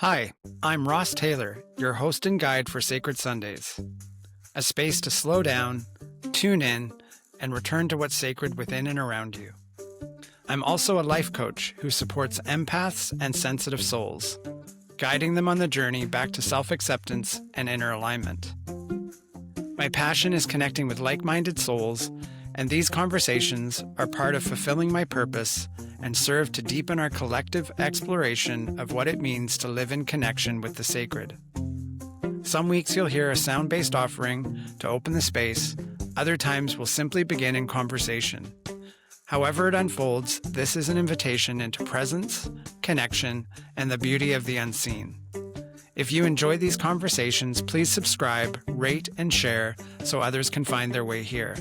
Hi, I'm Ross Tayler, your host and guide for Sacred Sundays, a space to slow down, tune in, and return to what's sacred within and around you. I'm also a life coach who supports empaths and sensitive souls, guiding them on the journey back to self-acceptance and inner alignment. My passion is connecting with like-minded souls, and these conversations are part of fulfilling my purpose and serve to deepen our collective exploration of what it means to live in connection with the sacred. Some weeks you'll hear a sound-based offering to open the space, other times we'll simply begin in conversation. However it unfolds, this is an invitation into presence, connection, and the beauty of the unseen. If you enjoy these conversations, please subscribe, rate, and share so others can find their way here.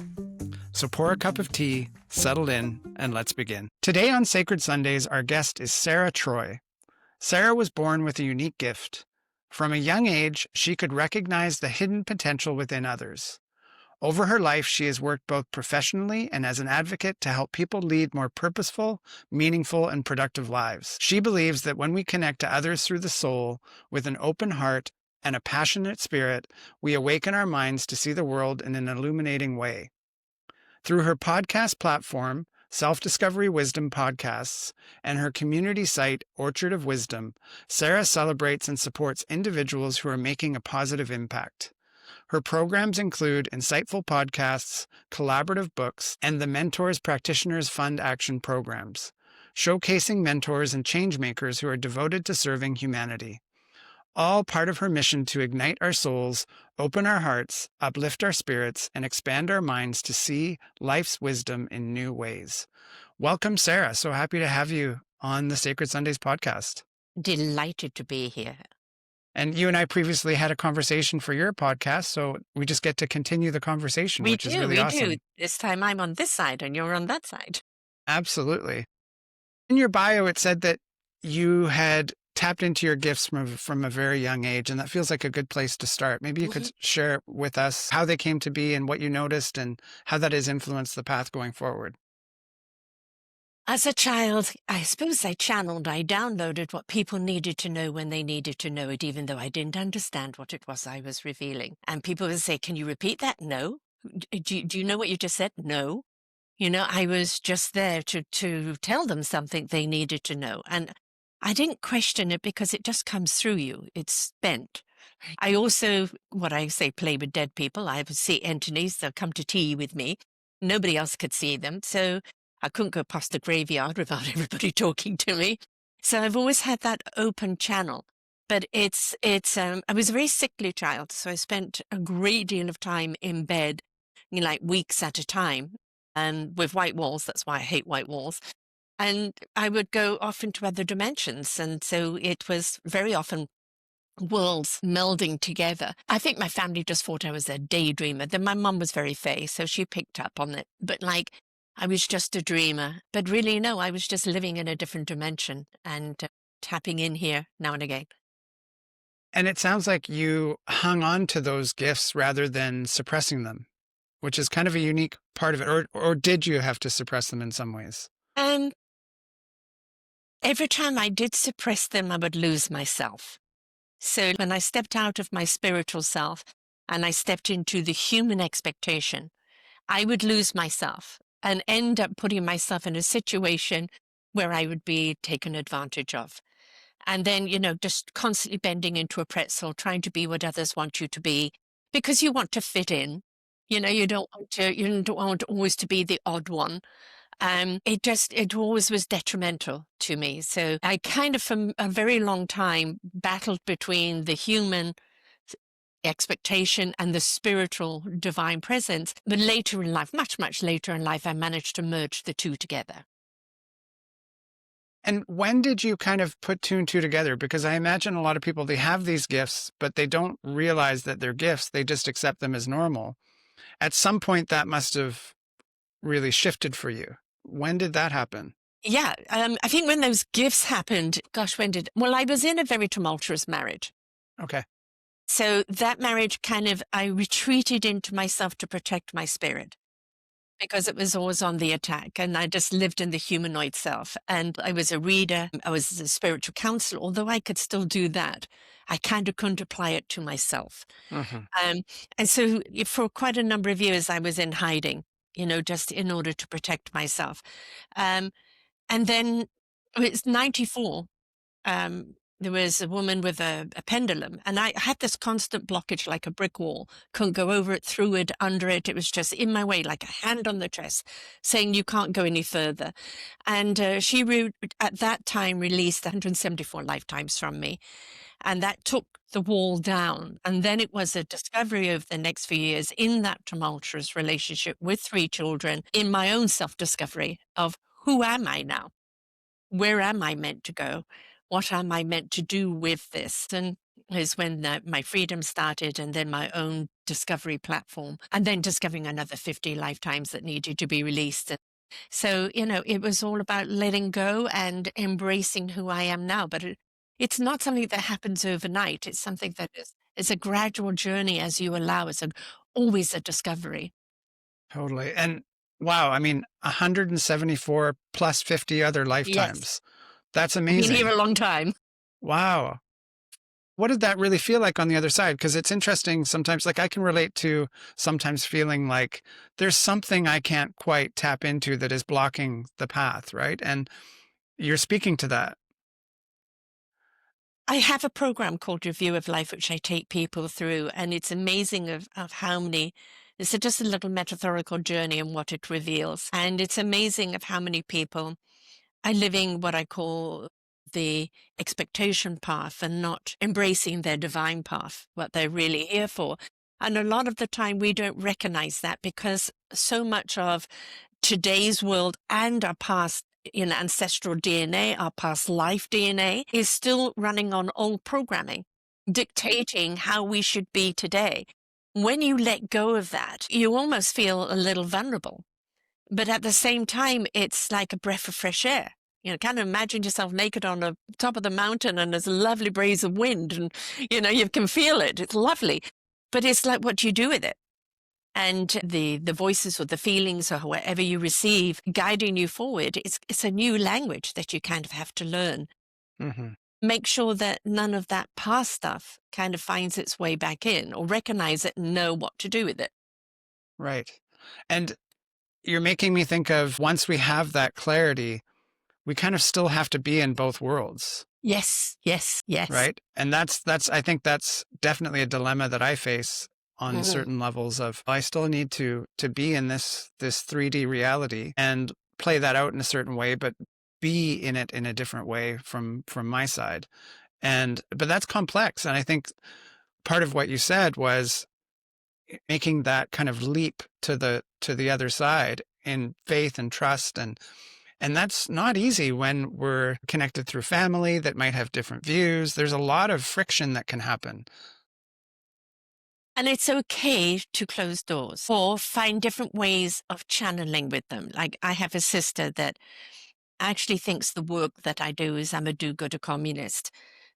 So pour a cup of tea, settle in, and let's begin. Today on Sacred Sundays, our guest is Sara Troy. Sara was born with a unique gift. From a young age, she could recognize the hidden potential within others. Over her life, she has worked both professionally and as an advocate to help people lead more purposeful, meaningful, and productive lives. She believes that when we connect to others through the soul with an open heart and a passionate spirit, we awaken our minds to see the world in an illuminating way. Through her podcast platform, Self-Discovery Wisdom Podcasts, and her community site, Orchard of Wisdom, Sara celebrates and supports individuals who are making a positive impact. Her programs include insightful podcasts, collaborative books, and the Mentors Practitioners Fund Action programs, showcasing mentors and changemakers who are devoted to serving humanity. All part of her mission to ignite our souls, open our hearts, uplift our spirits, and expand our minds to see life's wisdom in new ways. Welcome, Sara. So happy to have you on the Sacred Sundays podcast. Delighted to be here. And you and I previously had a conversation for your podcast, so we just get to continue the conversation, which is really awesome. We do. This time I'm on this side and you're on that side. Absolutely. In your bio, it said that you had tapped into your gifts from a very young age, and that feels like a good place to start. Maybe you could share with us how they came to be and what you noticed and how that has influenced the path going forward. As a child, I suppose I downloaded what people needed to know when they needed to know it, even though I didn't understand what it was I was revealing. And people would say, "Can you repeat that?" No. Do you know what you just said? No. I was just there to tell them something they needed to know. And I didn't question it because it just comes through you. It's spent. I also, what I say, play with dead people. I would see entities that come to tea with me. Nobody else could see them. So I couldn't go past the graveyard without everybody talking to me. So I've always had that open channel. But I was a very sickly child. So I spent a great deal of time in bed, like weeks at a time, and with white walls. That's why I hate white walls. And I would go off into other dimensions. And so it was very often worlds melding together. I think my family just thought I was a daydreamer. Then my mum was very fey, so she picked up on it. But I was just a dreamer. But really, no, I was just living in a different dimension and tapping in here now and again. And it sounds like you hung on to those gifts rather than suppressing them, which is kind of a unique part of it. Or did you have to suppress them in some ways? Every time I did suppress them, I would lose myself. So when I stepped out of my spiritual self and I stepped into the human expectation, I would lose myself and end up putting myself in a situation where I would be taken advantage of. And then, just constantly bending into a pretzel, trying to be what others want you to be because you want to fit in. You don't want always to be the odd one. It always was detrimental to me. So I kind of, from a very long time, battled between the human expectation and the spiritual divine presence. But later in life, much, much later in life, I managed to merge the two together. And when did you kind of put two and two together? Because I imagine a lot of people, they have these gifts, but they don't realize that they're gifts. They just accept them as normal. At some point, that must have really shifted for you. When did that happen? Yeah, I think when those gifts happened, I was in a very tumultuous marriage. Okay. So that marriage I retreated into myself to protect my spirit. because it was always on the attack. And I just lived in the humanoid self. And I was a reader, I was a spiritual counselor, although I could still do that. I kind of couldn't apply it to myself. Hmm. Um, and so for quite a number of years, I was in hiding, just in order to protect myself. Um, and then it's 94. There was a woman with a pendulum, and I had this constant blockage like a brick wall. Couldn't go over it, through it, under it. It was just in my way, like a hand on the chest, saying you can't go any further. And at that time, released 174 lifetimes from me, and that took the wall down. And then it was a discovery over the next few years in that tumultuous relationship with 3 children, in my own self-discovery of who am I now? Where am I meant to go? What am I meant to do with this? And is when my freedom started, and then my own discovery platform, and then discovering another 50 lifetimes that needed to be released. And so, it was all about letting go and embracing who I am now. But it's not something that happens overnight. It's something that is a gradual journey as you allow. It's always a discovery. Totally. And wow, I mean, 174 plus 50 other Yes. lifetimes. That's I've been here amazing. a long time. Wow. What did that really feel like on the other side? Because it's interesting sometimes, like I can relate to sometimes feeling like there's something I can't quite tap into that is blocking the path, right? And you're speaking to that. I have a program called Review of Life, which I take people through, and it's amazing of how many. It's just a little metaphorical journey and what it reveals. And it's amazing of how many people are living what I call the expectation path and not embracing their divine path, what they're really here for. And a lot of the time we don't recognize that because so much of today's world and our past ancestral DNA, our past life DNA is still running on old programming, dictating how we should be today. When you let go of that, you almost feel a little vulnerable. But at the same time, it's like a breath of fresh air. Kind of imagine yourself naked on the top of the mountain and there's a lovely breeze of wind and, you can feel it. It's lovely. But it's like what you do with it. And the voices or the feelings or whatever you receive guiding you forward, it's a new language that you kind of have to learn. Hmm. Make sure that none of that past stuff kind of finds its way back in, or recognize it and know what to do with it. Right. And you're making me think of once we have that clarity, we kind of still have to be in both worlds. Yes, yes, yes. Right. And I think that's definitely a dilemma that I face on Mhm. certain levels of I still need to be in this 3D reality and play that out in a certain way, but be in it in a different way from my side. But that's complex. And I think part of what you said was making that kind of leap to the other side in faith and trust, and that's not easy when we're connected through family that might have different views. There's a lot of friction that can happen. And it's okay to close doors or find different ways of channeling with them. Like I have a sister that actually thinks the work that I do is I'm a do-gooder communist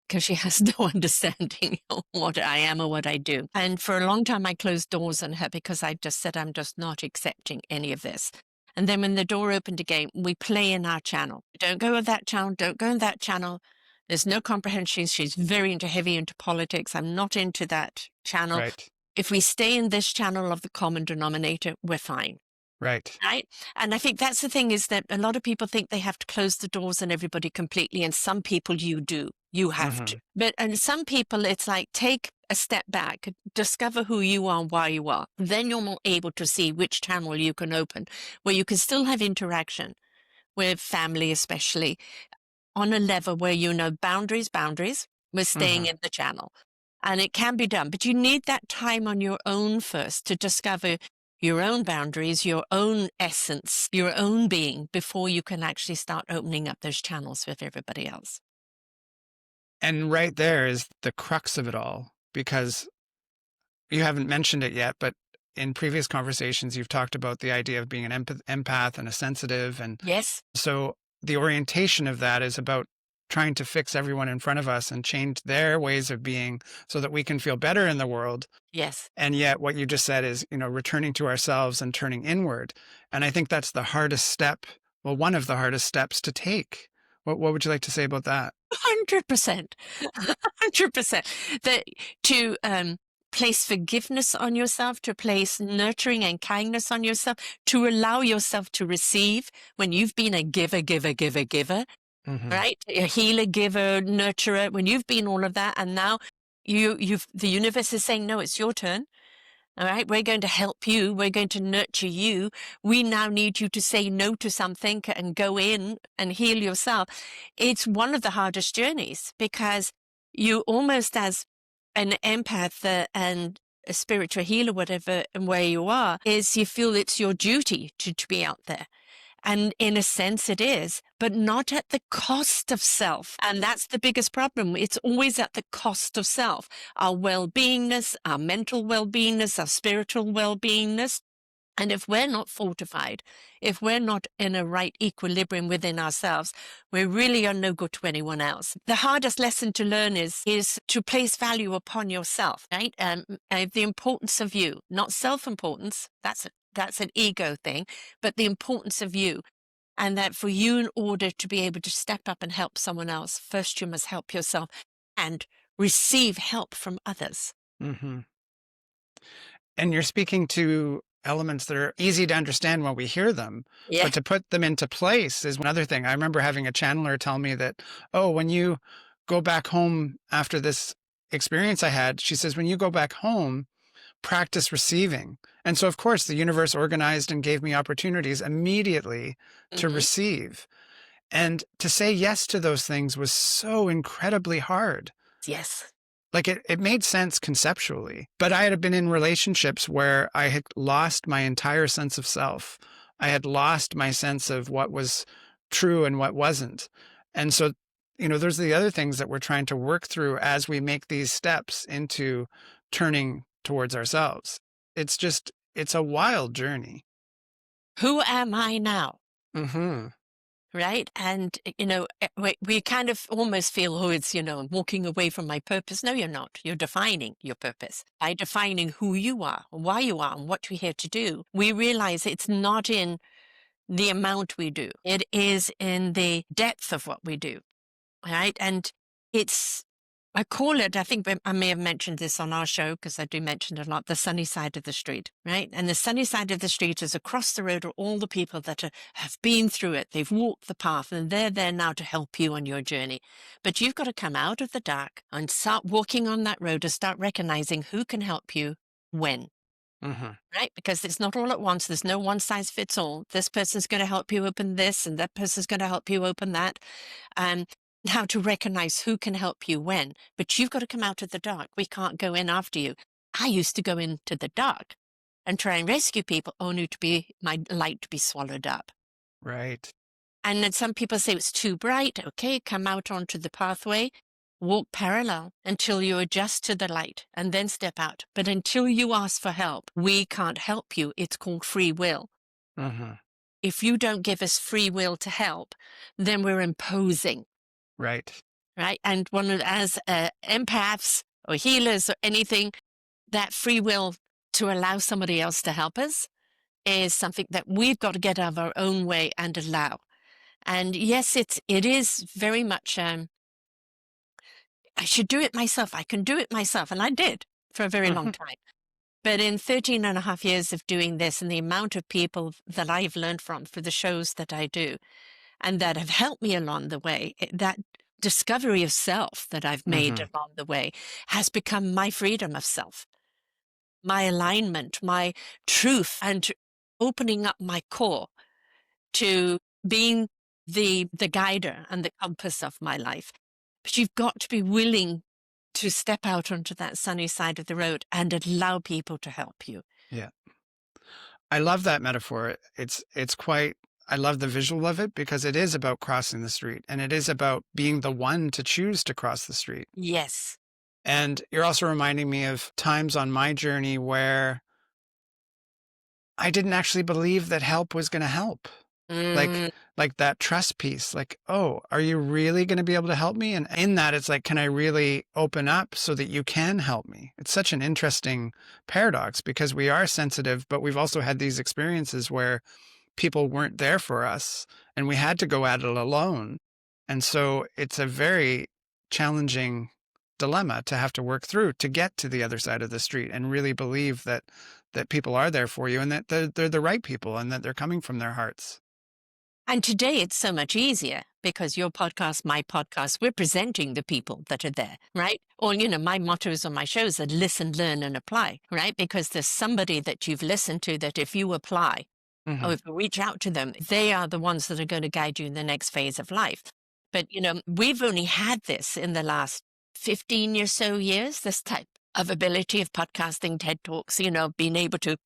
because she has no understanding of what I am or what I do. And for a long time, I closed doors on her because I just said, I'm just not accepting any of this. And then when the door opened again, we play in our channel. Don't go in that channel. Don't go in that channel. There's no comprehension. She's very heavy into politics. I'm not into that channel. Right. If we stay in this channel of the common denominator, we're fine. Right. Right. And I think that's the thing, is that a lot of people think they have to close the doors on everybody completely. And some people you do, you have to. Hmm. And some people, it's like, take a step back, discover who you are and why you are. Then you're more able to see which channel you can open, where you can still have interaction with family, especially on a level where boundaries, we're staying Hmm. in the channel. And it can be done, but you need that time on your own first to discover your own boundaries, your own essence, your own being, before you can actually start opening up those channels with everybody else. And right there is the crux of it all, because you haven't mentioned it yet, but in previous conversations, you've talked about the idea of being an empath and a sensitive. And Yes. so the orientation of that is about trying to fix everyone in front of us and change their ways of being so that we can feel better in the world. Yes. And yet what you just said is, returning to ourselves and turning inward. And I think that's the hardest step. Well, one of the hardest steps to take. What would you like to say about that? 100%. 100%. That to place forgiveness on yourself, to place nurturing and kindness on yourself, to allow yourself to receive when you've been a giver, giver, giver, giver, Hmm. right? A healer, giver, nurturer, when you've been all of that, and now the universe is saying, no, it's your turn. All right, we're going to help you. We're going to nurture you. We now need you to say no to something and go in and heal yourself. It's one of the hardest journeys because you almost, as an empath and a spiritual healer, whatever, and where you are, is you feel it's your duty to be out there. And in a sense it is, but not at the cost of self. And that's the biggest problem. It's always at the cost of self. Our well-beingness, our mental well-beingness, our spiritual well-beingness. And if we're not fortified, if we're not in a right equilibrium within ourselves, we really are no good to anyone else. The hardest lesson to learn is to place value upon yourself, right? The importance of you, not self-importance. That's an ego thing, but the importance of you. And that for you, in order to be able to step up and help someone else, first you must help yourself and receive help from others. Hmm. And you're speaking to elements that are easy to understand when we hear them, Yeah. but to put them into place is another thing. I remember having a channeler tell me that, oh, when you go back home after this experience I had, she says, when you go back home, practice receiving. And so, of course, the universe organized and gave me opportunities immediately to Hmm. receive. And to say yes to those things was so incredibly hard. Yes. Like it made sense conceptually, but I had been in relationships where I had lost my entire sense of self. I had lost my sense of what was true and what wasn't. And so, those are the other things that we're trying to work through as we make these steps into turning towards ourselves. It's a wild journey. Who am I now? Hmm. Right. And, we kind of almost feel, oh, it's, I'm walking away from my purpose. No, you're not. You're defining your purpose by defining who you are, why you are, and what you're here to do. We realize it's not in the amount we do, it is in the depth of what we do. Right. And it's, I call it, I think I may have mentioned this on our show because I do mention it a lot, the sunny side of the street, right? And the sunny side of the street is across the road are all the people that have been through it. They've walked the path and they're there now to help you on your journey. But you've got to come out of the dark and start walking on that road and start recognizing who can help you when. Hmm. Right? Because it's not all at once. There's no one size fits all. This person's going to help you open this and that person's going to help you open that. Um, how to recognize who can help you when, but you've got to come out of the dark. We can't go in after you. I used to go into the dark and try and rescue people only to be my light to be swallowed up. Right. And then some people say it's too bright. Okay, come out onto the pathway, walk parallel until you adjust to the light and then step out. But until you ask for help, we can't help you. It's called free will. Hmm. If you don't give us free will to help, then we're imposing. Right. Right. And as empaths or healers or anything, that free will to allow somebody else to help us is something that we've got to get out of our own way and allow. And yes, it is very much, I should do it myself. I can do it myself. And I did for a very long Hmm. time. But in 13 and a half years of doing this and the amount of people that I've learned from for the shows that I do, and that have helped me along the way, that discovery of self that I've made Hmm. along the way has become my freedom of self, my alignment, my truth, and opening up my core to being the guider and the compass of my life. But you've got to be willing to step out onto that sunny side of the road and allow people to help you. Yeah. I love that metaphor. It's quite I love the visual of it because it is about crossing the street and it is about being the one to choose to cross the street. Yes. And you're also reminding me of times on my journey where I didn't actually believe that help was going to help. Like Mm. like that trust piece, like, oh, are you really going to be able to help me? And in that, it's like, can I really open up so that you can help me? It's such an interesting paradox because we are sensitive, but we've also had these experiences where people weren't there for us and we had to go at it alone. And so it's a very challenging dilemma to have to work through to get to the other side of the street and really believe that people are there for you and that they're the right people and that they're coming from their hearts. And today it's so much easier because your podcast, my podcast, we're presenting the people that are there, right? Or, my mottos on my shows are listen, learn, and apply, right? Because there's somebody that you've listened to that if you apply Hmm. or if you reach out to them, they are the ones that are going to guide you in the next phase of life. But, we've only had this in the last 15 or so years, this type of ability of podcasting, TED Talks, being able to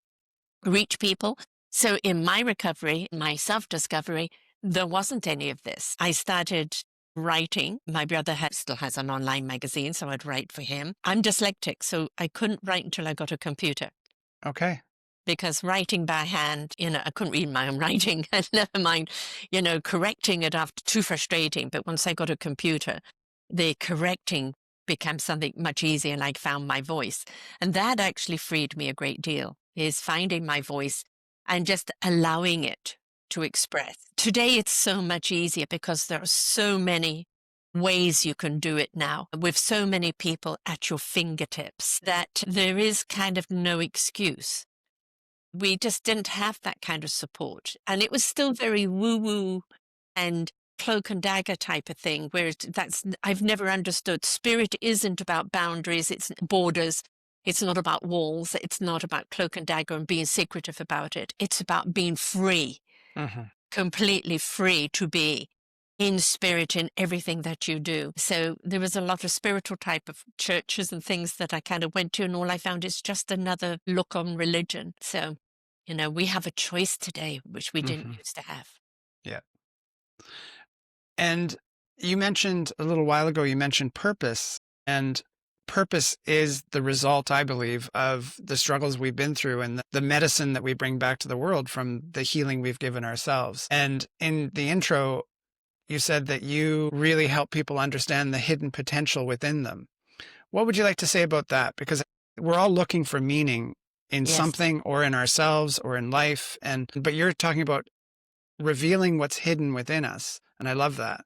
reach people. So in my recovery, my self-discovery, there wasn't any of this. I started writing. My brother still has an online magazine, so I'd write for him. I'm dyslexic, so I couldn't write until I got a computer Okay. because writing by hand, I couldn't read my own writing, and never mind, correcting it after too frustrating. But once I got a computer, the correcting became something much easier and I found my voice. And that actually freed me a great deal, is finding my voice and just allowing it to express. Today, it's so much easier because there are so many ways you can do it now with so many people at your fingertips that there is kind of no excuse. We just didn't have that kind of support. And it was still very woo-woo and cloak and dagger type of thing, where I've never understood. Spirit isn't about boundaries, it's borders. It's not about walls. It's not about cloak and dagger and being secretive about it. It's about being free, Hmm. completely free to be in spirit in everything that you do. So there was a lot of spiritual type of churches and things that I kind of went to, and all I found is just another look on religion. So, we have a choice today, which we didn't Hmm. used to have. Yeah. And you mentioned a little while ago, you mentioned purpose, and purpose is the result, I believe, of the struggles we've been through and the medicine that we bring back to the world from the healing we've given ourselves. And in the intro, you said that you really help people understand the hidden potential within them. What would you like to say about that? Because we're all looking for meaning in Yes. something or in ourselves or in life. But you're talking about revealing what's hidden within us. And I love that.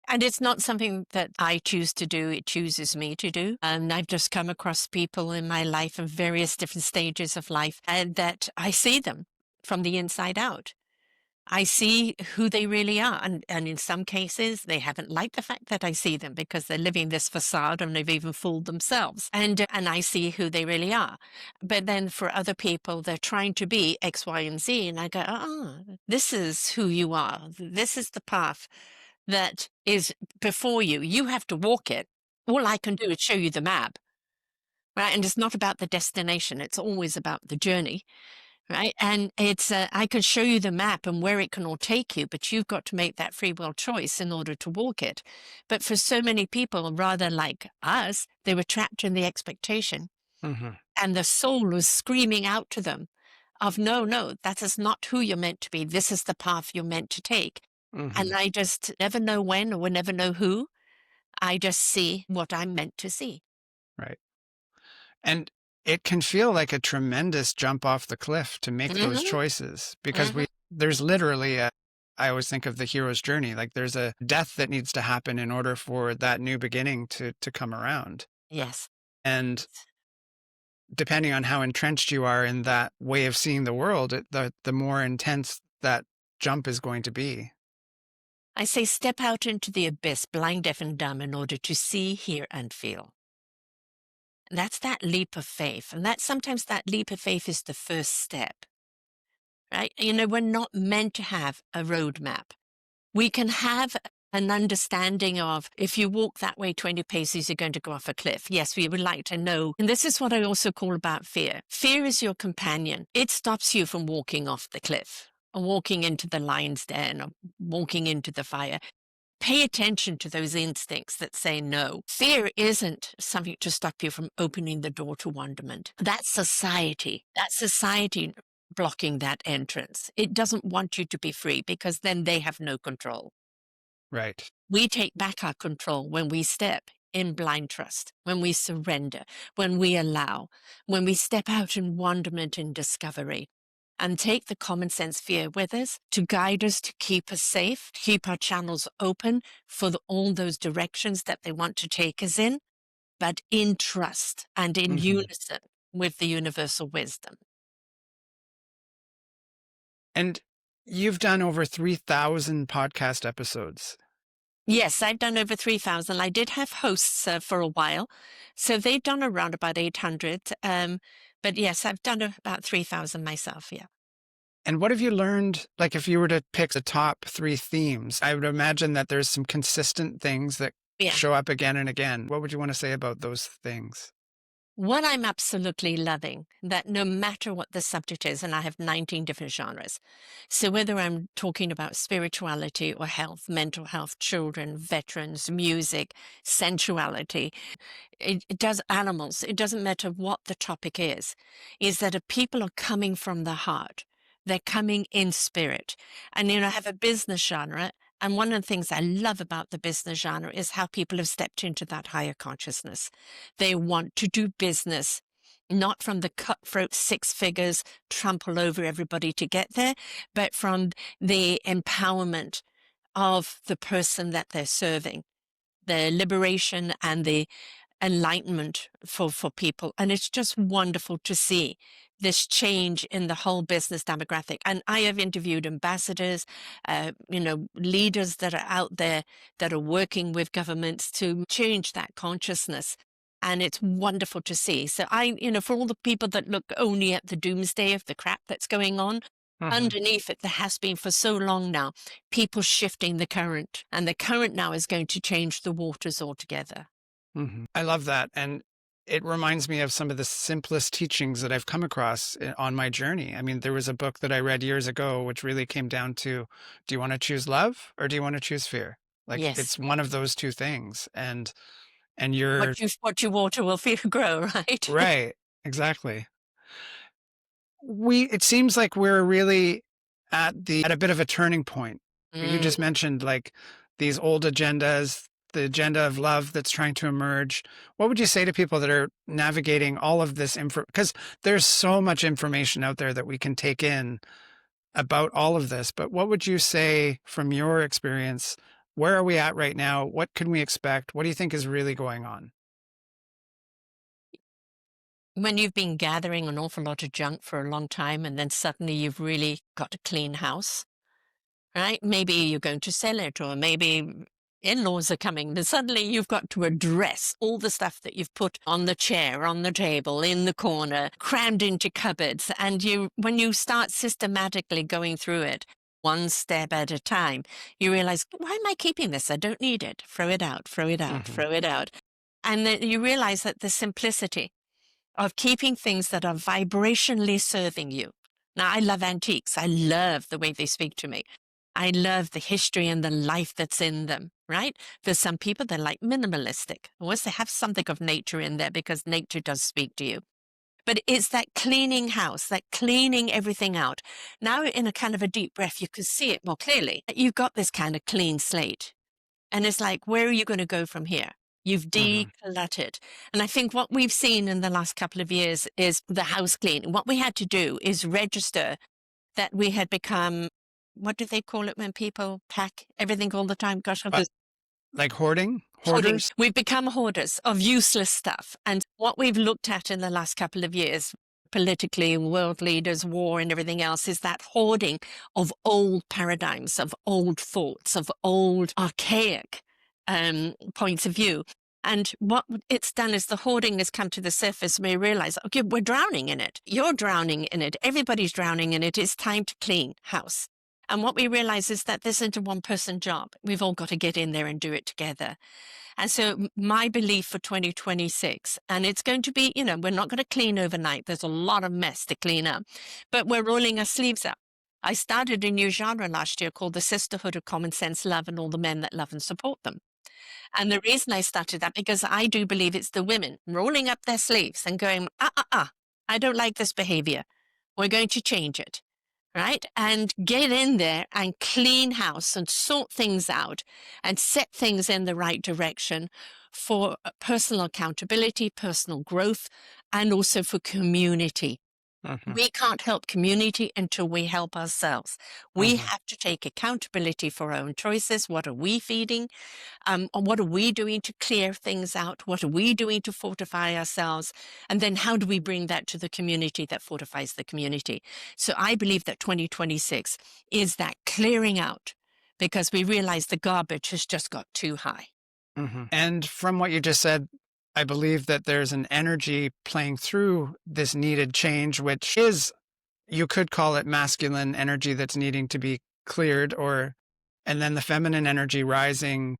And it's not something that I choose to do, it chooses me to do. And I've just come across people in my life in various different stages of life, and that I see them from the inside out. I see who they really are. And in some cases, they haven't liked the fact that I see them because they're living this facade and they've even fooled themselves. And I see who they really are. But then for other people, they're trying to be X, Y, and Z. And I go, this is who you are. This is the path that is before you. You have to walk it. All I can do is show you the map, right? And it's not about the destination. It's always about the journey, right? And I can show you the map and where it can all take you, but you've got to make that free will choice in order to walk it. But for so many people, rather like us, they were trapped in the expectation, Hmm. and the soul was screaming out to them of, no, no, that is not who you're meant to be. This is the path you're meant to take. Hmm. And I just never know when or will never know who. I just see what I'm meant to see. Right. And it can feel like a tremendous jump off the cliff to make those Hmm. choices because Hmm. there's literally I always think of the hero's journey. Like there's a death that needs to happen in order for that new beginning to come around. Yes. And depending on how entrenched you are in that way of seeing the world, the more intense that jump is going to be. I say step out into the abyss, blind, deaf, and dumb, in order to see, hear, and feel. That's that leap of faith. And sometimes that leap of faith is the first step, right? We're not meant to have a roadmap. We can have an understanding of if you walk that way 20 paces, you're going to go off a cliff. Yes, we would like to know. And this is what I also call about fear. Fear is your companion. It stops you from walking off the cliff or walking into the lion's den or walking into the fire. Pay attention to those instincts that say no. Fear isn't something to stop you from opening the door to wonderment. That's society. That society blocking that entrance. It doesn't want you to be free because then they have no control. Right. We take back our control when we step in blind trust, when we surrender, when we allow, when we step out in wonderment and discovery and take the common sense fear with us to guide us, to keep us safe, keep our channels open for all those directions that they want to take us in, but in trust and in Hmm. unison with the universal wisdom. And you've done over 3,000 podcast episodes. Yes, I've done over 3,000. I did have hosts for a while, so they've done around about 800. But yes, I've done about 3,000 myself. Yeah. And what have you learned? Like, if you were to pick the top three themes, I would imagine that there's some consistent things that Yeah. show up again and again. What would you want to say about those things? What I'm absolutely loving, that no matter what the subject is, and I have 19 different genres. So whether I'm talking about spirituality or health, mental health, children, veterans, music, sensuality, it does animals, it doesn't matter what the topic is that if people are coming from the heart, they're coming in spirit. And, I have a business genre. And one of the things I love about the business genre is how people have stepped into that higher consciousness. They want to do business, not from the cutthroat six figures, trample over everybody to get there, but from the empowerment of the person that they're serving, the liberation and the enlightenment for people. And it's just wonderful to see this change in the whole business demographic. And I have interviewed ambassadors, leaders that are out there that are working with governments to change that consciousness. And it's wonderful to see. So for all the people that look only at the doomsday of the crap that's going on, Mhm. underneath it, there has been for so long now, people shifting the current. And the current now is going to change the waters altogether. I love that. And it reminds me of some of the simplest teachings that I've come across on my journey. I mean, there was a book that I read years ago, which really came down to, do you want to choose love or do you want to choose fear? Like, Yes. it's one of those two things. And you're What you water will fear grow, right? right. Exactly. It seems like we're really at a bit of a turning point. You Mm. just mentioned like these old agendas, the agenda of love that's trying to emerge. What would you say to people that are navigating all of this info? Because there's so much information out there that we can take in about all of this. But what would you say from your experience? Where are we at right now? What can we expect? What do you think is really going on? When you've been gathering an awful lot of junk for a long time and then suddenly you've really got a clean house, right? Maybe you're going to sell it, or maybe in-laws are coming. Then suddenly you've got to address all the stuff that you've put on the chair, on the table, in the corner, crammed into cupboards. And when you start systematically going through it, one step at a time, you realize, why am I keeping this? I don't need it. Throw it out, throw it out, Hmm. throw it out. And then you realize that the simplicity of keeping things that are vibrationally serving you. Now, I love antiques. I love the way they speak to me. I love the history and the life that's in them, right? For some people, they're like minimalistic. Once they have something of nature in there because nature does speak to you. But it's that cleaning house, that cleaning everything out. Now, in a kind of a deep breath, you can see it more clearly. You've got this kind of clean slate. And it's like, where are you going to go from here? You've Hmm. decluttered. And I think what we've seen in the last couple of years is the house clean. What we had to do is register that we had become, what do they call it when people pack everything all the time? Gosh, But like hoarding, hoarding. hoarders. We've become hoarders of useless stuff. And what we've looked at in the last couple of years, politically, world leaders, war, and everything else, is that hoarding of old paradigms, of old thoughts, of old archaic points of view. And what it's done is the hoarding has come to the surface. And we realize, okay, we're drowning in it. You're drowning in it. Everybody's drowning in it. It's time to clean house. And what we realize is that this isn't a one person job. We've all got to get in there and do it together. And so my belief for 2026, and it's going to be, we're not going to clean overnight. There's a lot of mess to clean up, but we're rolling our sleeves up. I started a new genre last year called the Sisterhood of Common Sense Love and all the men that love and support them. And the reason I started that, because I do believe it's the women rolling up their sleeves and going, I don't like this behavior. We're going to change it, right? And get in there and clean house and sort things out and set things in the right direction for personal accountability, personal growth, and also for community. Mm-hmm. We can't help community until we help ourselves. We Mm-hmm. have to take accountability for our own choices. What are we feeding? And what are we doing to clear things out? What are we doing to fortify ourselves? And then how do we bring that to the community that fortifies the community? So I believe that 2026 is that clearing out, because we realize the garbage has just got too high. Mm-hmm. And from what you just said, I believe that there's an energy playing through this needed change, which is, you could call it masculine energy that's needing to be cleared, and then the feminine energy rising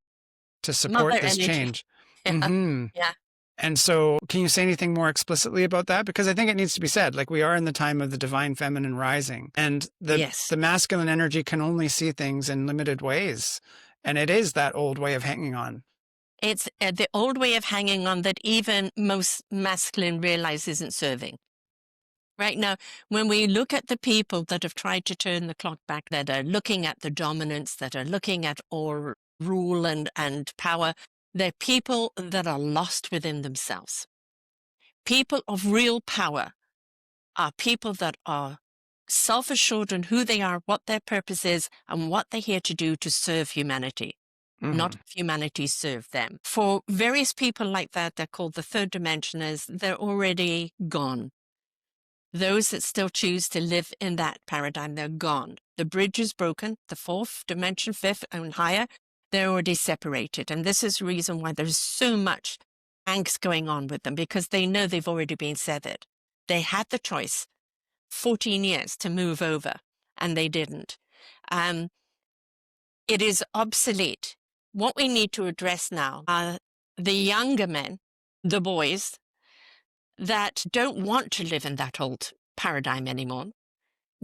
to support Mother this energy. change. Yeah. Mm-hmm. Yeah. And so, can you say anything more explicitly about that? Because I think it needs to be said, like, we are in the time of the divine feminine rising, and Yes. the masculine energy can only see things in limited ways. And it is that old way of hanging on. It's the old way of hanging on that even most masculine realize isn't serving. Right now, when we look at the people that have tried to turn the clock back, that are looking at the dominance, that are looking at all rule and power, they're people that are lost within themselves. People of real power are people that are self-assured in who they are, what their purpose is, and what they're here to do to serve humanity. Not Mm-hmm. have humanity serve them. For various people like that, they're called the third dimensioners, they're already gone. Those that still choose to live in that paradigm, they're gone. The bridge is broken. The fourth dimension, fifth and higher, they're already separated. And this is the reason why there's so much angst going on with them, because they know they've already been severed. They had the choice 14 years to move over, and they didn't. It is obsolete. What we need to address now are the younger men, the boys, that don't want to live in that old paradigm anymore,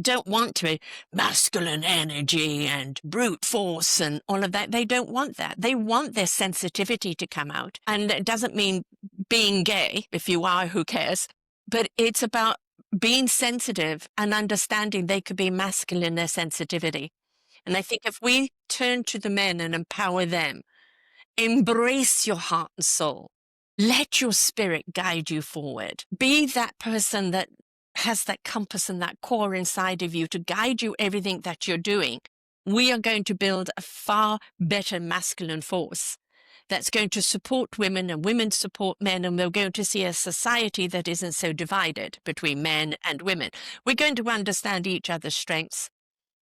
don't want to be masculine energy and brute force and all of that. They don't want that. They want their sensitivity to come out. And it doesn't mean being gay. If you are, who cares? But it's about being sensitive and understanding they could be masculine in their sensitivity. And I think if we turn to the men and empower them, embrace your heart and soul, let your spirit guide you forward. Be that person that has that compass and that core inside of you to guide you everything that you're doing. We are going to build a far better masculine force that's going to support women and women support men, and we're going to see a society that isn't so divided between men and women. We're going to understand each other's strengths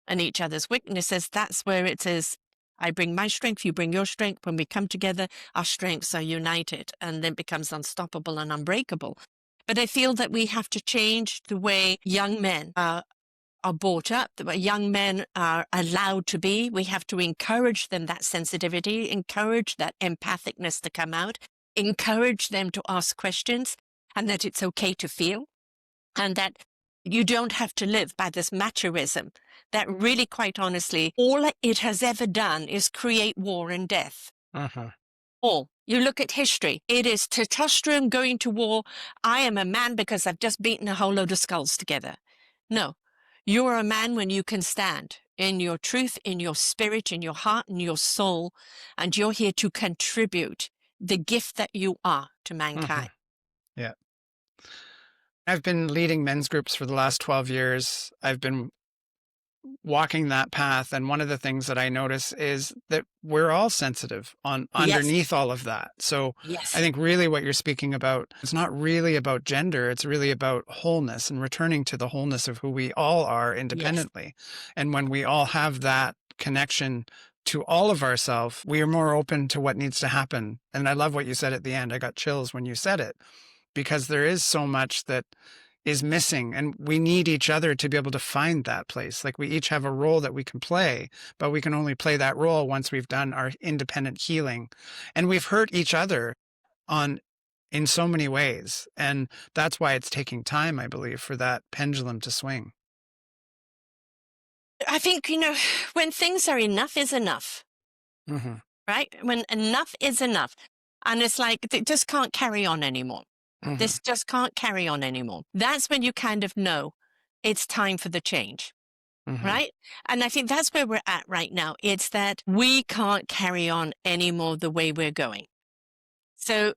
and each other's weaknesses. That's where it says, I bring my strength, you bring your strength. When we come together, our strengths are united, and then becomes unstoppable and unbreakable. But I feel that we have to change the way young men are brought up, the way young men are allowed to be. We have to encourage them that sensitivity, encourage that empathicness to come out, encourage them to ask questions, and that it's okay to feel, and that you don't have to live by this machoism that really, quite honestly, all it has ever done is create war and death. Uh-huh. All. You look at history, it is testosterone going to war. I am a man because I've just beaten a whole load of skulls together. No, you're a man when you can stand in your truth, in your spirit, in your heart, in your soul, and you're here to contribute the gift that you are to mankind. Yeah. I've been leading men's groups for the last 12 years. I've been walking that path, and one of the things that I notice is that we're all sensitive on Yes. underneath all of that. So Yes. I think really what you're speaking about, it's not really about gender, it's really about wholeness and returning to the wholeness of who we all are independently. And when we all have that connection to all of ourselves, we are more open to what needs to happen. And I love what you said at the end. I got chills when you said it, because there is so much that is missing, and we need each other to be able to find that place. Like, we each have a role that we can play, but we can only play that role once we've done our independent healing. And we've hurt each other in so many ways. And that's why it's taking time, I believe, for that pendulum to swing. I think, when things are enough is enough, Mm-hmm. right? When enough is enough. And it's like, it just can't carry on anymore. Mm-hmm. This just can't carry on anymore. That's when you kind of know it's time for the change. Hmm. Right? And I think that's where we're at right now. It's that we can't carry on anymore the way we're going. So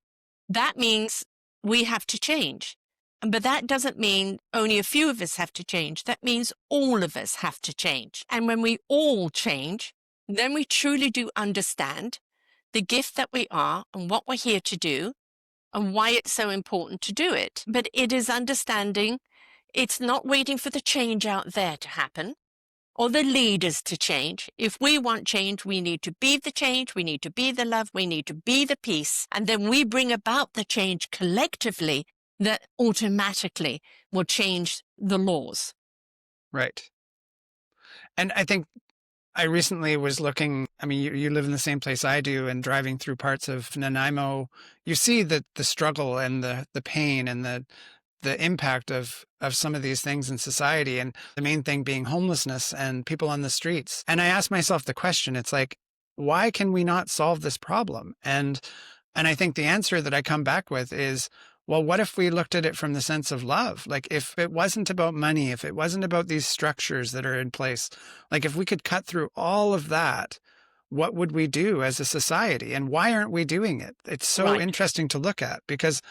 that means we have to change. But that doesn't mean only a few of us have to change. That means all of us have to change. And when we all change, then we truly do understand the gift that we are and what we're here to do and why it's so important to do it. But it is understanding it's not waiting for the change out there to happen or the leaders to change. If we want change, we need to be the change, we need to be the love, we need to be the peace, and then we bring about the change collectively that automatically will change the laws. Right. And I think I recently was looking, I mean, you live in the same place I do, and driving through parts of Nanaimo, you see the struggle and the pain and the impact of some of these things in society, and the main thing being homelessness and people on the streets. And I asked myself the question, it's like, why can we not solve this problem? And I think the answer that I come back with is, well, what if we looked at it from the sense of love? Like, if it wasn't about money, if it wasn't about these structures that are in place, like if we could cut through all of that, what would we do as a society? And why aren't we doing it? It's so Right. interesting to look at because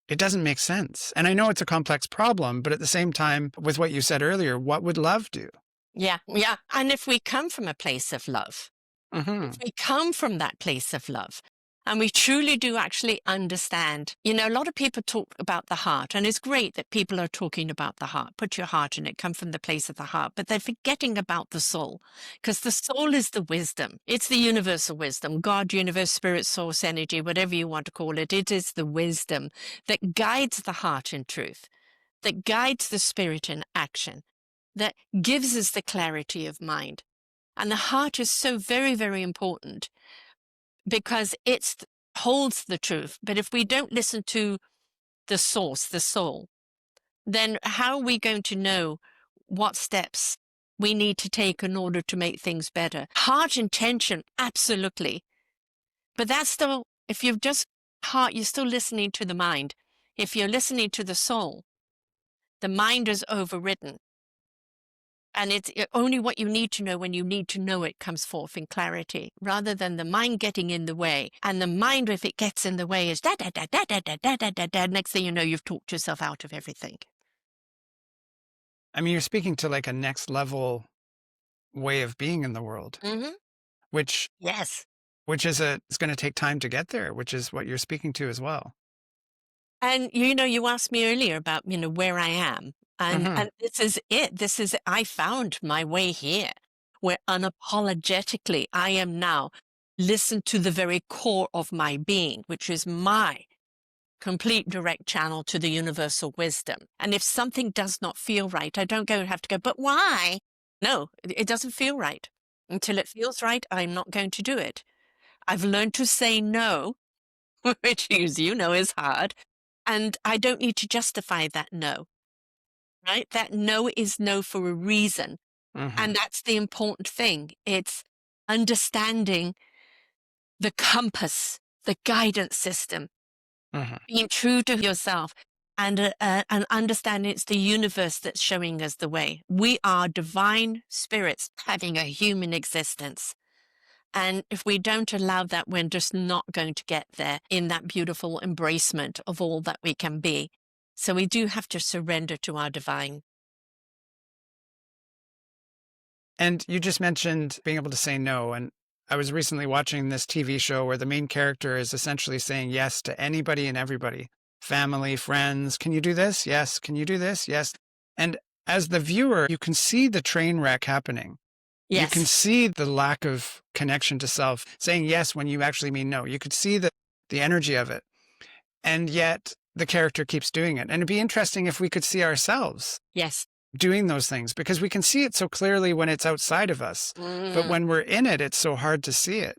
it doesn't make sense. And I know it's a complex problem, but at the same time, with what you said earlier, what would love do? Yeah. Yeah. And if we come from a place of love, if Hmm. we come from that place of love, and we truly do actually understand, a lot of people talk about the heart, and it's great that people are talking about the heart. Put your heart in it, come from the place of the heart, but they're forgetting about the soul, because the soul is the wisdom. It's the universal wisdom, God, universe, spirit, source, energy, whatever you want to call it. It is the wisdom that guides the heart in truth, that guides the spirit in action, that gives us the clarity of mind. And the heart is so very, very important because it holds the truth. But if we don't listen to the source, the soul, then how are we going to know what steps we need to take in order to make things better? Heart intention, absolutely. But that's still, if you've just heart, you're still listening to the mind. If you're listening to the soul, the mind is overridden. And it's only what you need to know when you need to know it comes forth in clarity, rather than the mind getting in the way. And the mind, if it gets in the way, is da da da da da da da da da da. Next thing you know, you've talked yourself out of everything. I mean, you're speaking to like a next level way of being in the world, Hmm. which Yes. it's going to take time to get there, which is what you're speaking to as well. And you asked me earlier about, where I am. And Hmm. and this is it. I found my way here, where unapologetically I am now. Listen to the very core of my being, which is my complete direct channel to the universal wisdom. And if something does not feel right, I don't have to go, but why? No, it doesn't feel right. Until it feels right, I'm not going to do it. I've learned to say no, which, as you know, is hard. And I don't need to justify that no, right? That no is no for a reason. Hmm. And that's the important thing. It's understanding the compass, the guidance system, Hmm. being true to yourself, and understanding it's the universe that's showing us the way. We are divine spirits having a human existence. And if we don't allow that, we're just not going to get there in that beautiful embracement of all that we can be. So we do have to surrender to our divine. And you just mentioned being able to say no. And I was recently watching this TV show where the main character is essentially saying yes to anybody and everybody, family, friends. Can you do this? Yes. Can you do this? Yes. And as the viewer, you can see the train wreck happening. You can Yes. see the lack of connection to self, saying yes when you actually mean no. You could see the energy of it. And yet the character keeps doing it. And it'd be interesting if we could see ourselves Yes. doing those things, because we can see it so clearly when it's outside of us. But Mm. when we're in it, it's so hard to see it.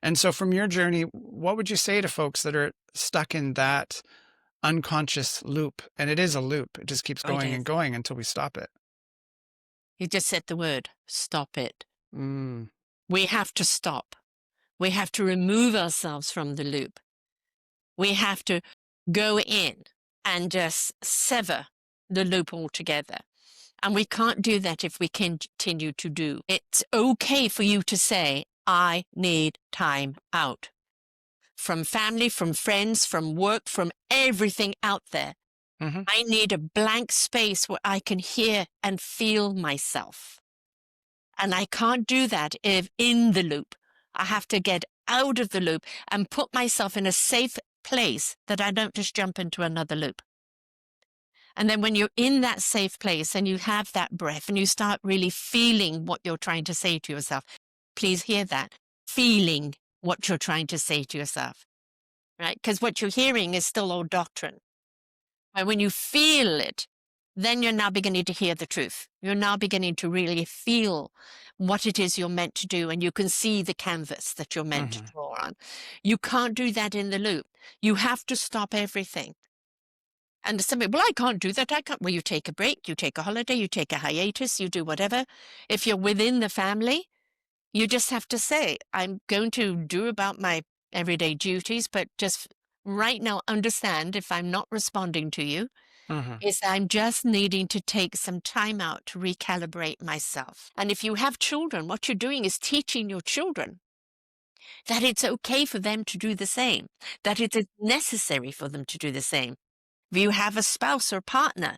And so from your journey, what would you say to folks that are stuck in that unconscious loop? And it is a loop. It just keeps Oh, it going and is. going until we stop it. You just said the word, stop it. Mm, We have to stop. We have to remove ourselves from the loop. We have to go in and just sever the loop altogether And we can't do that if we continue to do. It's okay for you to say, I need time out. From family, from friends, from work, from everything out there. Mm-hmm. I need a blank space where I can hear and feel myself. And I can't do that if in the loop. I have to get out of the loop and put myself in a safe place that I don't just jump into another loop. And then when you're in that safe place and you have that breath and you start really feeling what you're trying to say to yourself, please hear that, feeling what you're trying to say to yourself, right? Because what you're hearing is still old doctrine. And when you feel it, then you're now beginning to hear the truth. You're now beginning to really feel what it is you're meant to do, and you can see the canvas that you're meant to draw on. You can't do that in the loop. You have to stop everything. And somebody, well, I can't do that. I can't. Well, you take a break, you take a holiday, you take a hiatus, you do whatever. If you're within the family, you just have to say, I'm going to do about my everyday duties, but just right now understand if I'm not responding to you, is I'm just needing to take some time out to recalibrate myself. And if you have children, what you're doing is teaching your children that it's okay for them to do the same, that it is necessary for them to do the same. If you have a spouse or partner,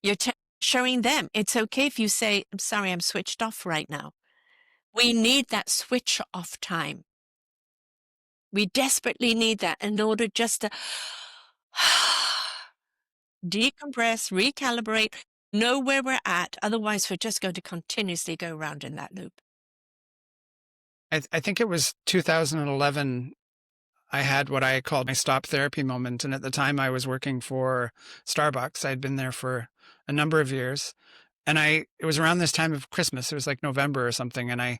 you're showing them it's okay if you say, I'm sorry, I'm switched off right now. We need that switch off time. We desperately need that in order just to decompress, recalibrate, know where we're at. Otherwise, we're just going to continuously go around in that loop. I think it was 2011. I had what I called my stop therapy moment. And at the time I was working for Starbucks. I'd been there for a number of years. And it was around this time of Christmas. It was like November or something. And I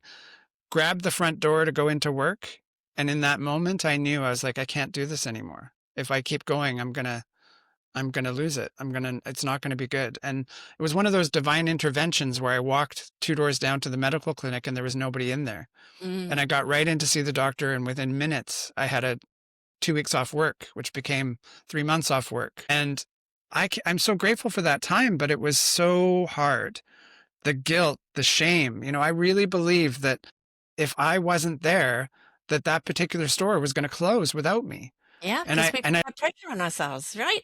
grabbed the front door to go into work. And in that moment, I knew, I was like, I can't do this anymore. If I keep going, I'm going to lose it. It's not going to be good. And it was one of those divine interventions where I walked 2 doors down to the medical clinic and there was nobody in there. And I got right in to see the doctor. And within minutes, I had 2 weeks off work, which became 3 months off work. And I'm so grateful for that time, but it was so hard. The guilt, the shame, I really believed that if I wasn't there, that particular store was going to close without me. Yeah, And because we put that pressure on ourselves, right?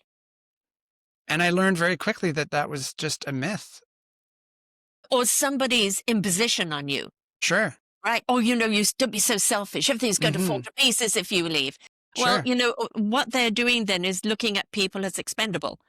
And I learned very quickly that was just a myth. Or somebody's imposition on you. Sure. Right. Oh, you don't be so selfish. Everything's going to fall to pieces if you leave. Sure. Well, what they're doing then is looking at people as expendable.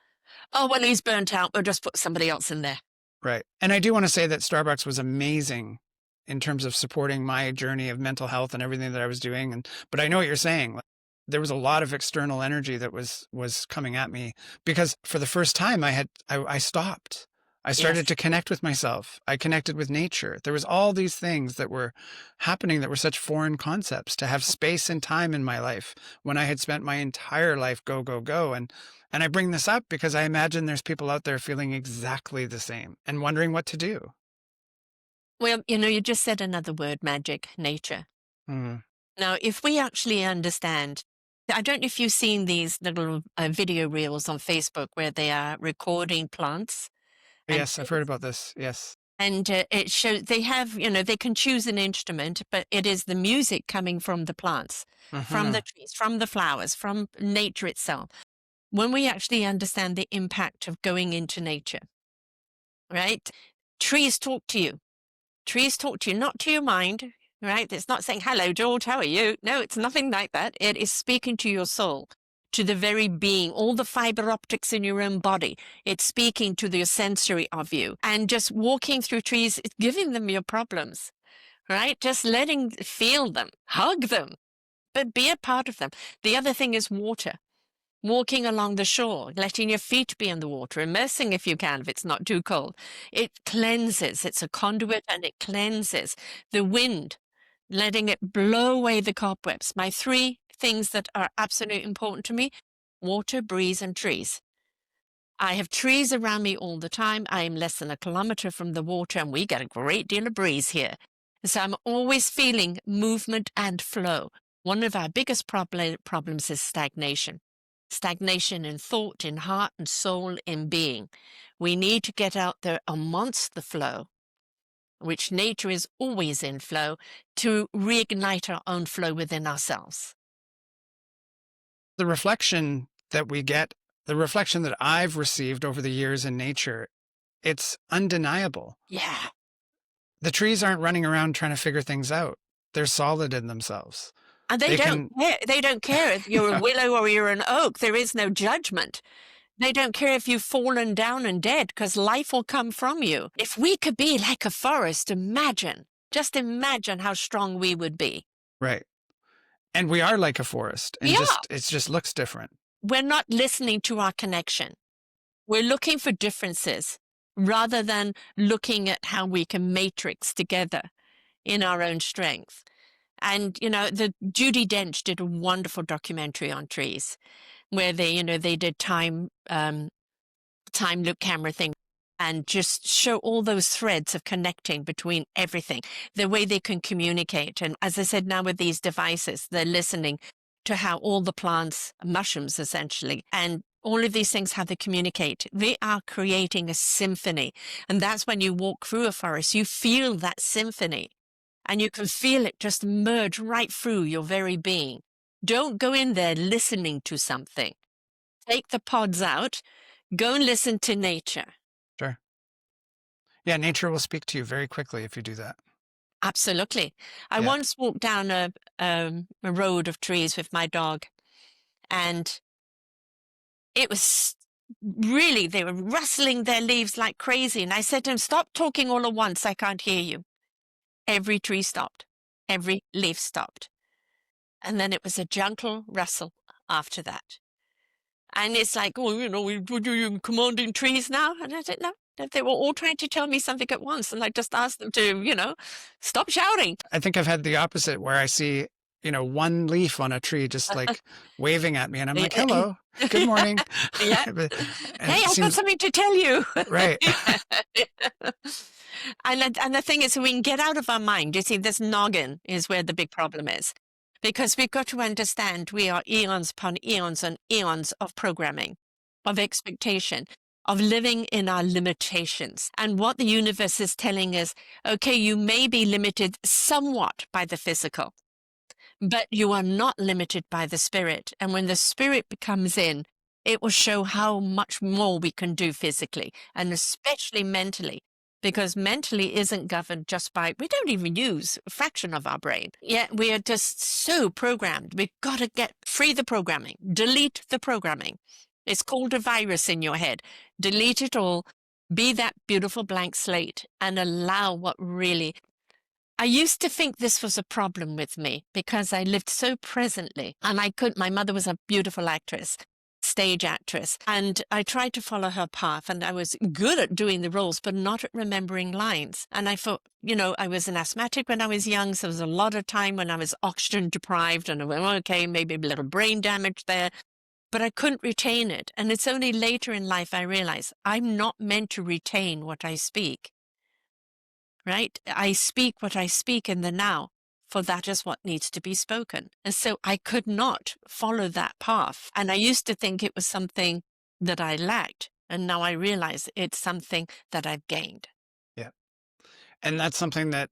Oh, well, he's burnt out. We'll just put somebody else in there. Right. And I do want to say that Starbucks was amazing in terms of supporting my journey of mental health and everything that I was doing. But I know what you're saying. There was a lot of external energy that was coming at me because for the first time I stopped. I started to connect with myself. I connected with nature. There was all these things that were happening that were such foreign concepts, to have space and time in my life when I had spent my entire life go, go, go. And I bring this up because I imagine there's people out there feeling exactly the same and wondering what to do. Well, you just said another word, magic, nature. Now, if we actually understand, I don't know if you've seen these little video reels on Facebook where they are recording plants. Yes, I've heard about this. Yes. And it shows they have, they can choose an instrument, but it is the music coming from the plants, from the trees, from the flowers, from nature itself. When we actually understand the impact of going into nature, right? Trees talk to you. Trees talk to you, not to your mind, right? It's not saying, hello, George, how are you? No, it's nothing like that. It is speaking to your soul, to the very being, all the fiber optics in your own body. It's speaking to the sensory of you. And just walking through trees, it's giving them your problems, right? Just feel them, hug them, but be a part of them. The other thing is water. Walking along the shore, letting your feet be in the water, immersing if you can, if it's not too cold. It cleanses. It's a conduit and it cleanses. The wind, letting it blow away the cobwebs. My 3 things that are absolutely important to me: water, breeze, and trees. I have trees around me all the time. I am less than a kilometer from the water and we get a great deal of breeze here. So I'm always feeling movement and flow. One of our biggest problems is stagnation. Stagnation in thought, in heart, and soul, in being. We need to get out there amongst the flow, which nature is always in flow, to reignite our own flow within ourselves. The reflection that we get, the reflection that I've received over the years in nature, it's undeniable. Yeah. The trees aren't running around trying to figure things out. They're solid in themselves. And they don't care. They don't care if you're a willow or you're an oak. There is no judgment. They don't care if you've fallen down and dead, because life will come from you. If we could be like a forest, just imagine how strong we would be. Right. And we are like a forest, and Yeah. it just looks different. We're not listening to our connection. We're looking for differences rather than looking at how we can matrix together in our own strength. And, the Judi Dench did a wonderful documentary on trees where they did time loop camera thing and just show all those threads of connecting between everything, the way they can communicate. And as I said, now with these devices, they're listening to how all the plants, mushrooms essentially, and all of these things, how they communicate. They are creating a symphony. And that's when you walk through a forest, you feel that symphony. And you can feel it just merge right through your very being. Don't go in there listening to something. Take the pods out. Go and listen to nature. Sure. Yeah, nature will speak to you very quickly if you do that. Absolutely. I once walked down a road of trees with my dog, and it was really, they were rustling their leaves like crazy. And I said to him, stop talking all at once. I can't hear you. Every tree stopped. Every leaf stopped. And then it was a gentle rustle after that. And it's like, would you commanding trees now? And I said, no, they were all trying to tell me something at once. And I just asked them to, stop shouting. I think I've had the opposite, where I see, one leaf on a tree just like waving at me, and I'm like, hello, good morning. Yeah. Hey, I've got something to tell you. Right. And the thing is, we can get out of our mind. You see, this noggin is where the big problem is. Because we've got to understand we are eons upon eons and eons of programming, of expectation, of living in our limitations. And what the universe is telling us, okay, you may be limited somewhat by the physical, but you are not limited by the spirit. And when the spirit comes in, it will show how much more we can do physically, and especially mentally. Because mentally isn't governed just by, we don't even use a fraction of our brain. Yet we are just so programmed. We've got to get free the programming, delete the programming. It's called a virus in your head. Delete it all, be that beautiful blank slate, and allow what really. I used to think this was a problem with me because I lived so presently, and my mother was a beautiful actress, stage actress, and I tried to follow her path, and I was good at doing the roles but not at remembering lines. And I thought, I was an asthmatic when I was young, so there was a lot of time when I was oxygen deprived, and I went, okay, maybe a little brain damage there, but I couldn't retain it. And it's only later in life I realized I'm not meant to retain what I speak, right? I speak what I speak in the now, for that is what needs to be spoken. And so I could not follow that path. And I used to think it was something that I lacked. And now I realize it's something that I've gained. Yeah. And that's something that,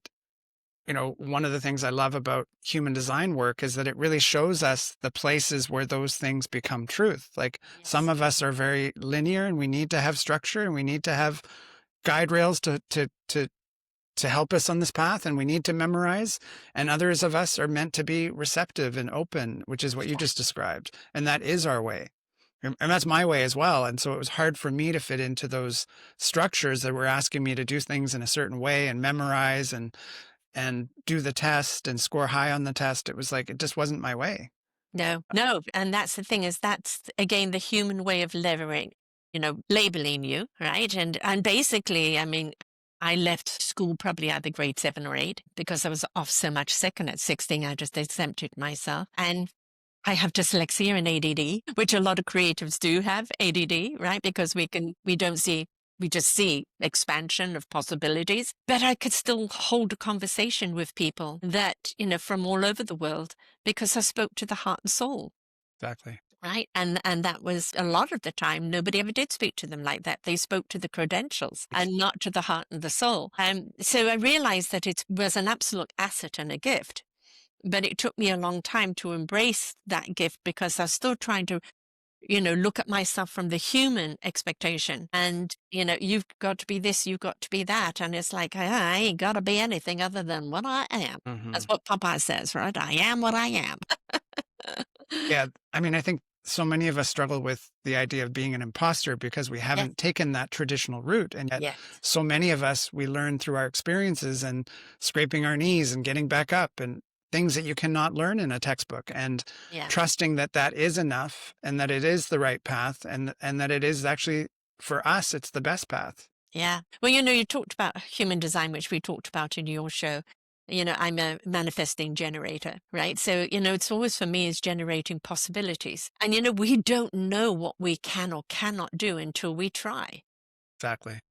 one of the things I love about human design work is that it really shows us the places where those things become truth. Like some of us are very linear, and we need to have structure, and we need to have guide rails to help us on this path, and we need to memorize. And others of us are meant to be receptive and open, which is what you just described. And that is our way. And that's my way as well. And so it was hard for me to fit into those structures that were asking me to do things in a certain way and memorize and do the test and score high on the test. It was like, it just wasn't my way. No. And that's the thing, is that's, again, the human way of labeling you, right? And basically, I left school probably either grade 7 or 8 because I was off so much sick, and at 16 I just exempted myself. And I have dyslexia and ADD, which a lot of creatives do have, ADD, right? Because we just see expansion of possibilities. But I could still hold a conversation with people that, from all over the world, because I spoke to the heart and soul. Exactly. Right. And that was a lot of the time, nobody ever did speak to them like that. They spoke to the credentials and not to the heart and the soul. So I realized that it was an absolute asset and a gift. But it took me a long time to embrace that gift because I was still trying to, look at myself from the human expectation. And, you've got to be this, you've got to be that. And it's like, I ain't got to be anything other than what I am. That's Hmm. what Popeye says, right? I am what I am. Yeah, I mean, I think so many of us struggle with the idea of being an imposter because we Yes. haven't taken that traditional route. And yet, Yes. so many of us, we learn through our experiences and scraping our knees and getting back up and things that you cannot learn in a textbook, and Yeah. trusting that that is enough and that it is the right path, and that it is actually, for us, it's the best path. Yeah. Well, you talked about human design, which we talked about in your show. I'm a manifesting generator, right? So, it's always for me is generating possibilities. And, we don't know what we can or cannot do until we try, Exactly.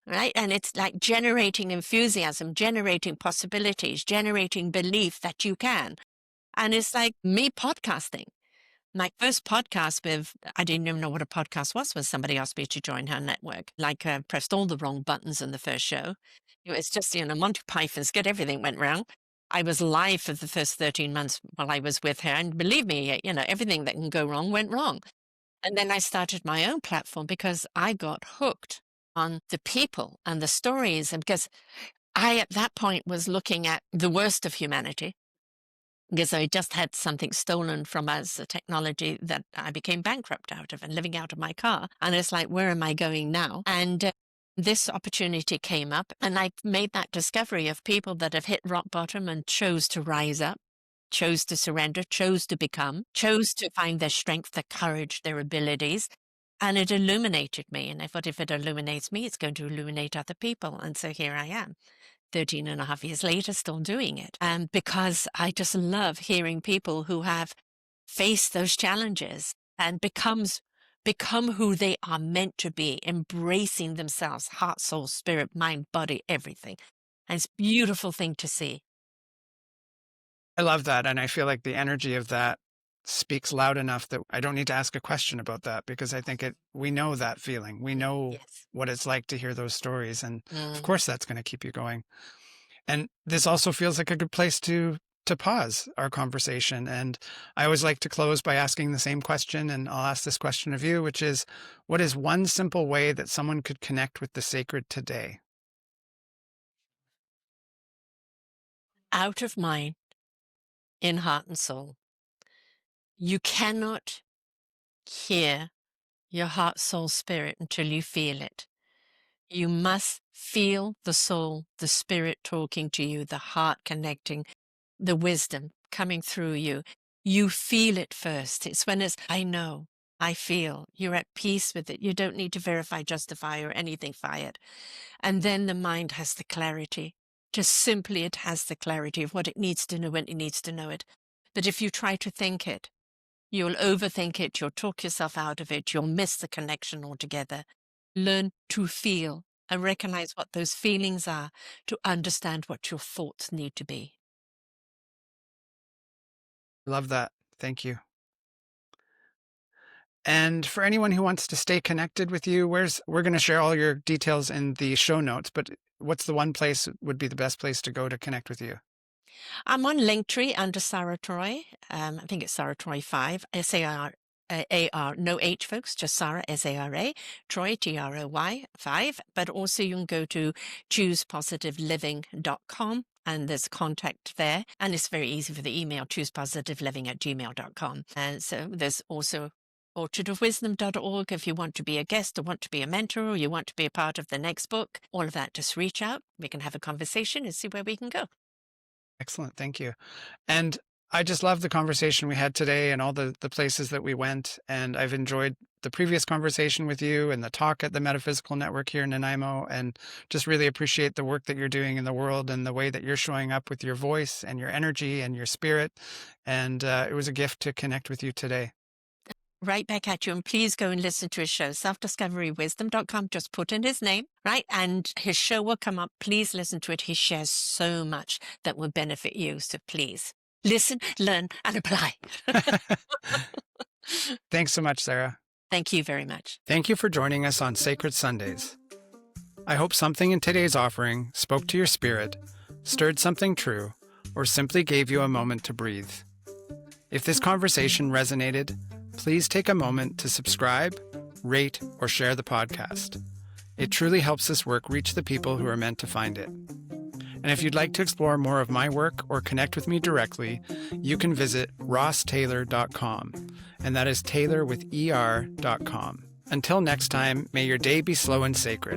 right? And it's like generating enthusiasm, generating possibilities, generating belief that you can. And it's like me podcasting. My first podcast I didn't even know what a podcast was when somebody asked me to join her network. Like, pressed all the wrong buttons in the first show. It was just, Monty Python skit, everything went wrong. I was live for the first 13 months while I was with her. And believe me, everything that can go wrong went wrong. And then I started my own platform because I got hooked on the people and the stories. And because I, at that point, was looking at the worst of humanity because I just had something stolen from us, a technology that I became bankrupt out of and living out of my car. And it's like, where am I going now? And this opportunity came up, and I made that discovery of people that have hit rock bottom and chose to rise up, chose to surrender, chose to become, chose to find their strength, their courage, their abilities. And it illuminated me. And I thought, if it illuminates me, it's going to illuminate other people. And so here I am. 13 and a half years later, still doing it. And because I just love hearing people who have faced those challenges and become who they are meant to be, embracing themselves, heart, soul, spirit, mind, body, everything. And it's a beautiful thing to see. I love that, and I feel like the energy of that speaks loud enough that I don't need to ask a question about that, because I think we know that feeling. We know Yes. what it's like to hear those stories, and of Mm. course that's going to keep you going. And this also feels like a good place to pause our conversation. And I always like to close by asking the same question, and I'll ask this question of you, which is, what is one simple way that someone could connect with the sacred today? Out of mind, in heart and soul. You cannot hear your heart, soul, spirit until you feel it. You must feel the soul, the spirit talking to you, the heart connecting, the wisdom coming through you. You feel it first. It's when I know, I feel, you're at peace with it. You don't need to verify, justify, or anything by it. And then the mind has the clarity. Just simply, it has the clarity of what it needs to know when it needs to know it. But if you try to think it, you'll overthink it, you'll talk yourself out of it, you'll miss the connection altogether. Learn to feel and recognize what those feelings are to understand what your thoughts need to be. Love that. Thank you. And for anyone who wants to stay connected with you, we're going to share all your details in the show notes, but what's the one place would be the best place to go to connect with you? I'm on Linktree under Sara Troy. I think it's Sara Troy 5, SAR. AR, no H, folks, just Sara, SARA, Troy, TROY 5. But also you can go to choosepositiveliving.com and there's contact there. And it's very easy for the email, choosepositiveliving@gmail.com. And so there's also orchardofwisdom.org if you want to be a guest or want to be a mentor or you want to be a part of the next book. All of that, just reach out. We can have a conversation and see where we can go. Excellent. Thank you. And I just love the conversation we had today and all the places that we went. And I've enjoyed the previous conversation with you and the talk at the Metaphysical Network here in Nanaimo, and just really appreciate the work that you're doing in the world and the way that you're showing up with your voice and your energy and your spirit. And it was a gift to connect with you today. Right back at you. And please go and listen to his show, selfdiscoverywisdom.com. Just put in his name, right? And his show will come up. Please listen to it. He shares so much that will benefit you. So please listen, learn, and apply. Thanks so much, Sarah. Thank you very much. Thank you for joining us on Sacred Sundays. I hope something in today's offering spoke to your spirit, stirred something true, or simply gave you a moment to breathe. If this conversation resonated, please take a moment to subscribe, rate, or share the podcast. It truly helps this work reach the people who are meant to find it. And if you'd like to explore more of my work or connect with me directly, you can visit rosstayler.com, and that is Taylor with ER.com. Until next time, may your day be slow and sacred.